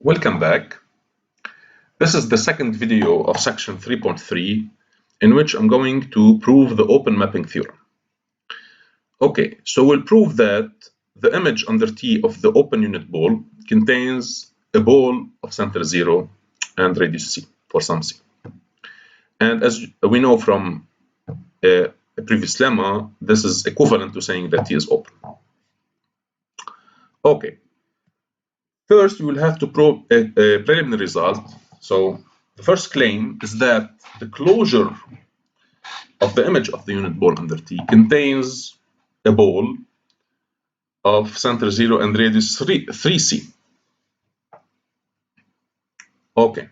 Welcome back. This is the second video of section 3.3 in which I'm going to prove the open mapping theorem. Okay, so we'll prove that the image under T of the open unit ball contains a ball of center 0 and radius C for some C. And as we know from a previous lemma, this is equivalent to saying that T is open. Okay. First, you will have to prove a preliminary result. So the first claim is that the closure of the image of the unit ball under T contains a ball of center 0 and radius 3c. Okay,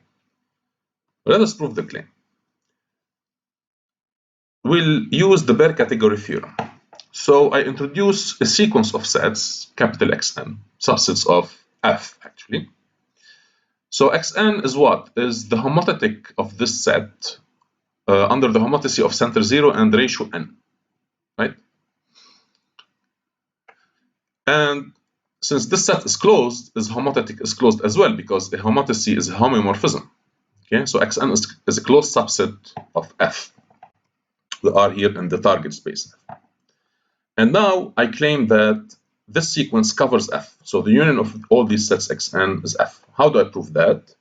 let us prove the claim. We'll use the bare category theorem. So I introduce a sequence of sets, capital Xn, subsets of F actually. So Xn is what? Is the homothetic of this set under the homotopy of center 0 and ratio n, right? And since this set is closed, this homothetic is closed as well because the homotopy is a homeomorphism. Okay, so Xn is a closed subset of F. We are here in the target space. And now I claim that this sequence covers F. So the union of all these sets Xn is F. How do I prove that?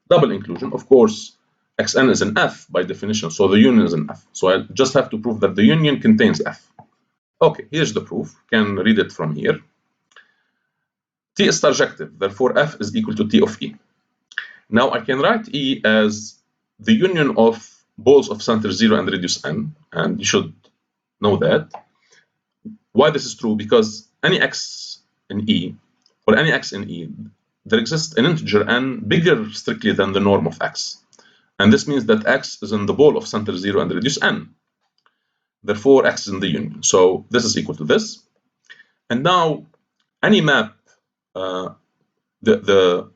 Double inclusion. Of course, Xn is an F by definition, so the union is an F. So I just have to prove that the union contains F. Okay, here's the proof. You can read it from here. T is surjective, therefore F is equal to T of E. Now I can write E as the union of balls of center 0 and radius n, and you should know that. Why this is true? Because any x in E, or any x in E, there exists an integer n bigger strictly than the norm of x. And this means that x is in the ball of center 0 and radius n. Therefore, x is in the union. So this is equal to this. And now, any map, the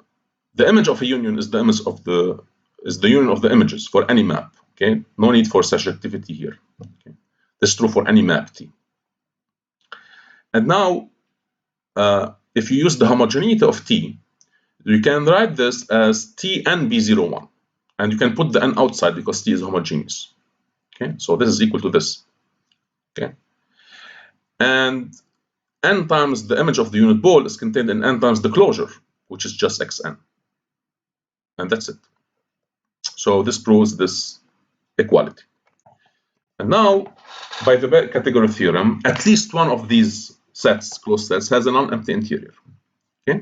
image of a union is the image of the union of the images for any map. Okay, no need for surjectivity here. Okay? This is true for any map T. And now, if you use the homogeneity of T, you can write this as Tn B01. And you can put the n outside because T is homogeneous. Okay, so this is equal to this. Okay, and n times the image of the unit ball is contained in n times the closure, which is just Xn. And that's it. So this proves this equality. And now, by the bare category theorem, at least one of these sets, closed sets, has a non-empty interior. Okay,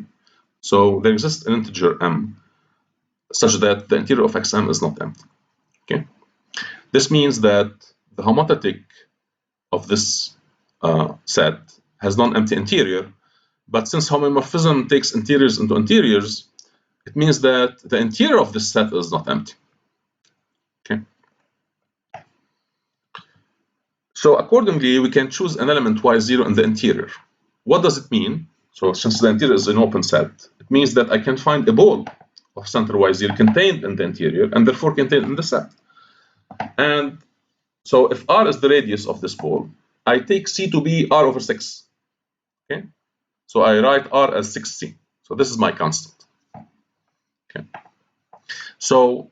so there exists an integer m such that the interior of Xm is not empty. Okay, this means that the homothetic of this set has non-empty interior, but since homeomorphism takes interiors into interiors, it means that the interior of this set is not empty. Okay. So accordingly, we can choose an element y0 in the interior. What does it mean? So since the interior is an open set, it means that I can find a ball of center y0 contained in the interior and therefore contained in the set. And so if R is the radius of this ball, I take C to be R over 6. Okay, so I write R as 6C. So this is my constant. Okay, so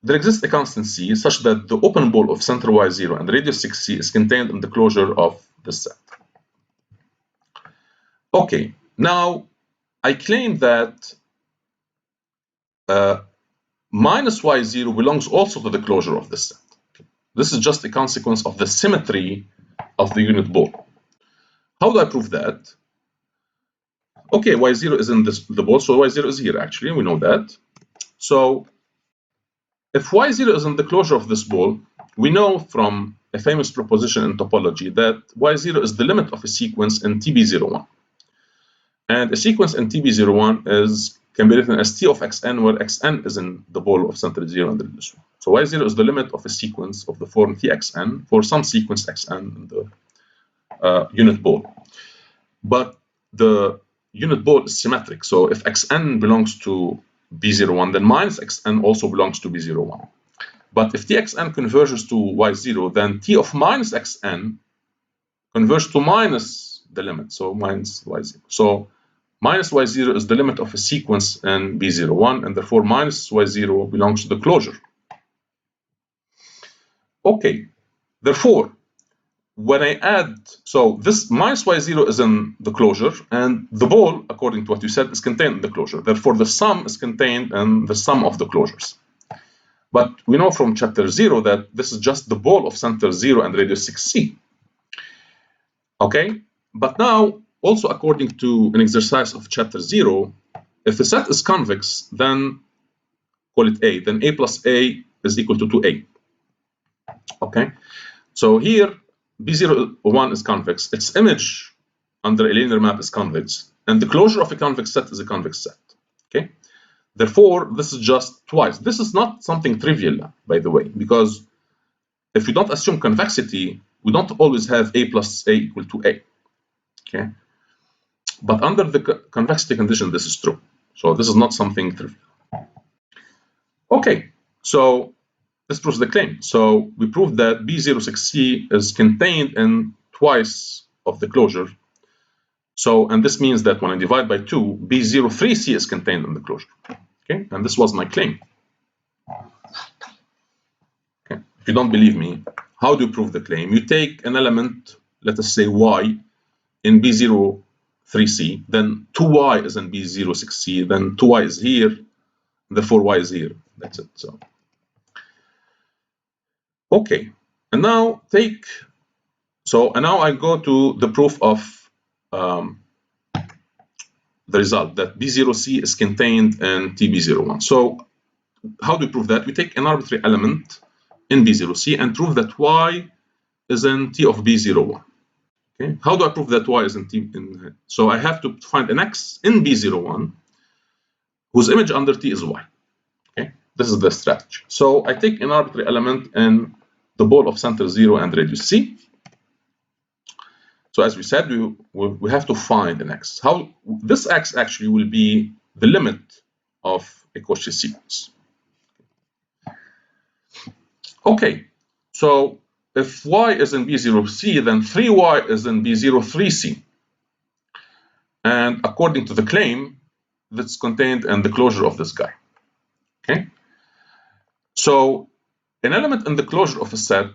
there exists a constant C such that the open ball of center y0 and radius 6C is contained in the closure of this set. Okay, now I claim that minus y0 belongs also to the closure of this set. This is just a consequence of the symmetry of the unit ball. How do I prove that? Okay, y0 is in the ball, so y0 is here actually, we know that. So if y0 is in the closure of this ball, we know from a famous proposition in topology that y0 is the limit of a sequence in TB01. And a sequence in TB01 can be written as T of Xn, where Xn is in the ball of center 0 and radius 1. So y0 is the limit of a sequence of the form Txn for some sequence Xn in the unit ball. But the unit ball is symmetric. So if Xn belongs to B01, then minus Xn also belongs to B01. But if Txn converges to y0, then T of minus Xn converges to minus the limit, so minus y0. So minus y0 is the limit of a sequence in B01, and therefore minus y0 belongs to the closure. Okay, therefore, when I add, so this minus y0 is in the closure, and the ball, according to what you said, is contained in the closure. Therefore, the sum is contained in the sum of the closures. But we know from chapter 0 that this is just the ball of center 0 and radius 6c. Okay, but now, also according to an exercise of chapter 0, if the set is convex, then call it A, then A plus A is equal to 2A. Okay, so here B01 is convex, its image under a linear map is convex, and the closure of a convex set is a convex set. Okay, therefore, this is just twice. This is not something trivial, by the way, because if we don't assume convexity, we don't always have A plus A equal to A. Okay, but under the convexity condition, this is true. So this is not something trivial. Okay, so this proves the claim. So we proved that B06C is contained in twice of the closure. So, and this means that when I divide by 2, B03C is contained in the closure. Okay, and this was my claim. Okay, if you don't believe me, how do you prove the claim? You take an element, let us say y, in B03C, then 2y is in B06C, then 2y is here, therefore y is here. That's it. So, okay, and now take, so and now I go to the proof of the result that B0C is contained in TB01. So how do we prove that? We take an arbitrary element in B0C and prove that y is in T of B01. Okay, how do I prove that y is in T? So I have to find an x in B01 whose image under T is y. Okay, this is the strategy. So I take an arbitrary element in the ball of center 0 and radius C. So as we said, we have to find an x. How this x actually will be the limit of a Cauchy sequence. Okay, so if y is in B0C, then 3y is in B03C. And according to the claim, that's contained in the closure of this guy. Okay, so an element in the closure of a set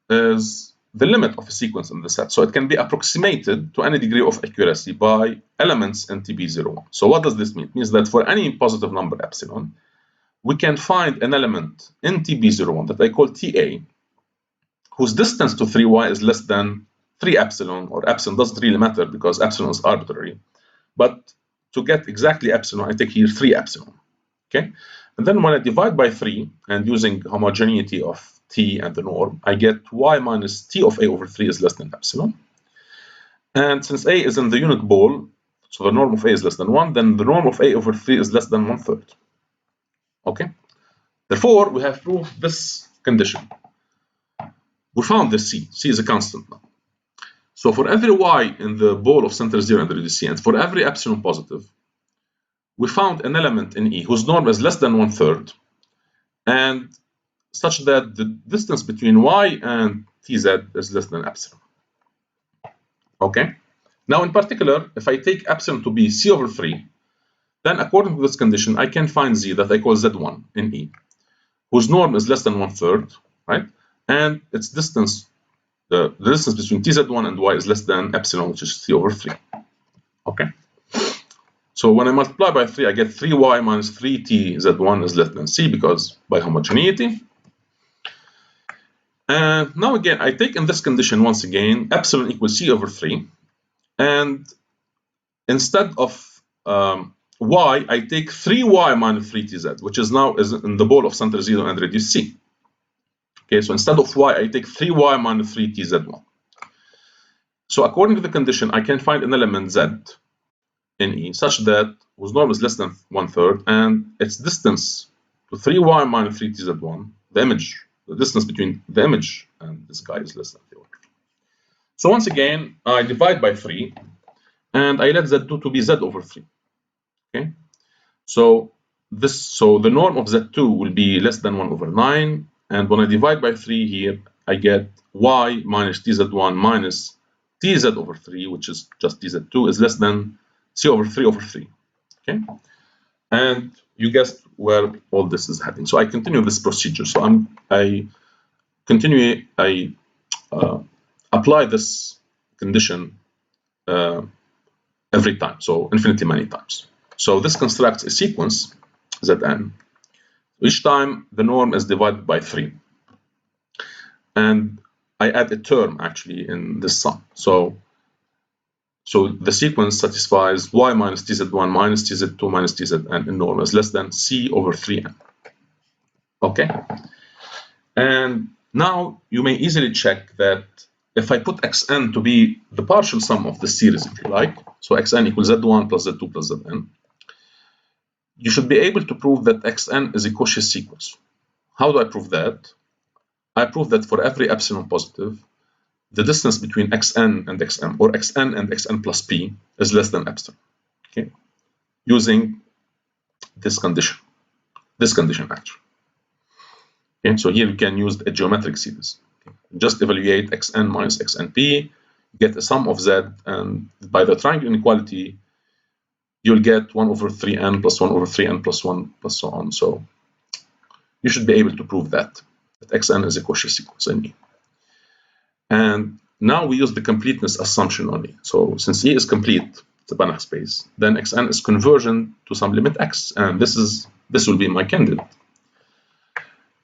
is the limit of a sequence in the set. So it can be approximated to any degree of accuracy by elements in TB01. So what does this mean? It means that for any positive number epsilon, we can find an element in TB01 that I call TA, whose distance to 3y is less than 3 epsilon, or epsilon doesn't really matter because epsilon is arbitrary. But to get exactly epsilon, I take here 3 epsilon. Okay, and then when I divide by 3 and using homogeneity of T and the norm, I get y minus T of A over 3 is less than epsilon. And since A is in the unit ball, so the norm of A is less than 1, then the norm of A over 3 is less than 1/3. Okay, therefore we have proved this condition. We found the C. C is a constant now. So for every y in the ball of center 0 and radius C, and for every epsilon positive, we found an element in E whose norm is less than 1/3, and such that the distance between y and tz is less than epsilon. Okay. Now, in particular, if I take epsilon to be c over 3, then according to this condition, I can find z that I call z1 in E, whose norm is less than 1/3, right? And its distance, the distance between tz1 and y is less than epsilon, which is c over 3. Okay. So when I multiply by 3, I get 3y minus 3tz1 is less than c, because by homogeneity. And now again, I take in this condition once again, epsilon equals c over 3. And instead of y, I take 3y minus 3tz, which is now in the ball of center 0 and radius c. Okay, so instead of y, I take 3y minus 3tz1. So according to the condition, I can find an element z in E such that whose norm is less than 1/3, and its distance to 3y minus 3tz1, the image, the distance between the image and this guy is less than 3. So once again, I divide by 3, and I let z2 to be z over 3. Okay, so the norm of z2 will be less than 1/9, and when I divide by 3 here, I get y minus tz1 minus tz over 3, which is just tz2, is less than C over 3 over 3. Okay, and you guessed where all this is heading. So I continue this procedure. So I apply this condition every time, so infinitely many times. So this constructs a sequence Zn. Each time the norm is divided by 3. And I add a term actually in this sum. So the sequence satisfies y minus tz1 minus tz2 minus tzn in norm is less than c over 3n. Okay? And now you may easily check that if I put xn to be the partial sum of the series, if you like, so xn equals z1 plus z2 plus zn, you should be able to prove that xn is a Cauchy sequence. How do I prove that? I prove that for every epsilon positive, the distance between xn and xm, or xn and xn plus p, is less than epsilon. Okay, using this condition actually. Okay, so here you can use a geometric series. Okay. Just evaluate xn minus xnp, get a sum of z, and by the triangle inequality, you'll get 1 over 3n plus 1 over 3n plus 1 plus so on. So you should be able to prove that xn is a Cauchy sequence in E. And now we use the completeness assumption only. So since E is complete, it's a Banach space, then xn is convergent to some limit x, and this will be my candidate.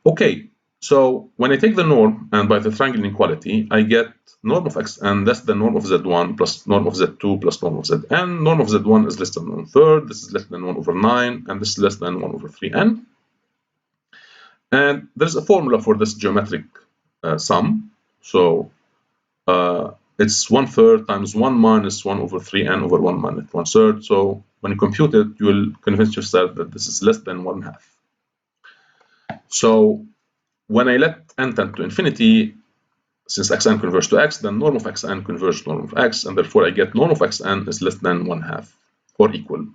Okay, so when I take the norm and by the triangle inequality, I get norm of xn less than norm of z1 plus norm of z2 plus norm of zn. Norm of z1 is less than 1/3, this is less than 1 over 9, and this is less than 1 over 3n. And there's a formula for this geometric sum. So it's 1/3 times 1 minus 1 over 3n over 1 minus 1/3. So when you compute it, you will convince yourself that this is less than 1/2. So when I let n tend to infinity, since xn converges to x, then norm of xn converges to norm of x, and therefore I get norm of xn is less than 1/2 or equal.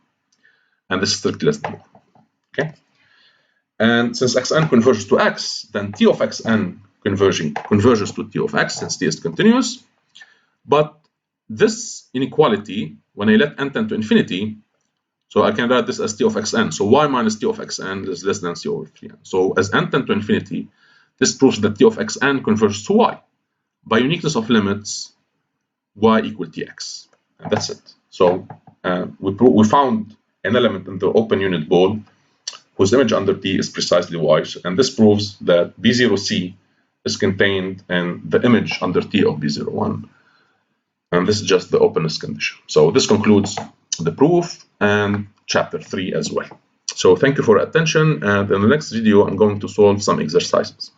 And this is strictly less than 1. Okay? And since xn converges to x, then t of xn converges to t of x, since t is continuous. But this inequality, when I let n tend to infinity, so I can write this as t of xn. So y minus t of xn is less than c over 3n. So as n tend to infinity, this proves that t of xn converges to y. By uniqueness of limits, y equal tx. And that's it. So we found an element in the open unit ball whose image under T is precisely y. And this proves that B0C is contained in the image under T of B01. And this is just the openness condition. So this concludes the proof and chapter 3 as well. So thank you for your attention, and in the next video I'm going to solve some exercises.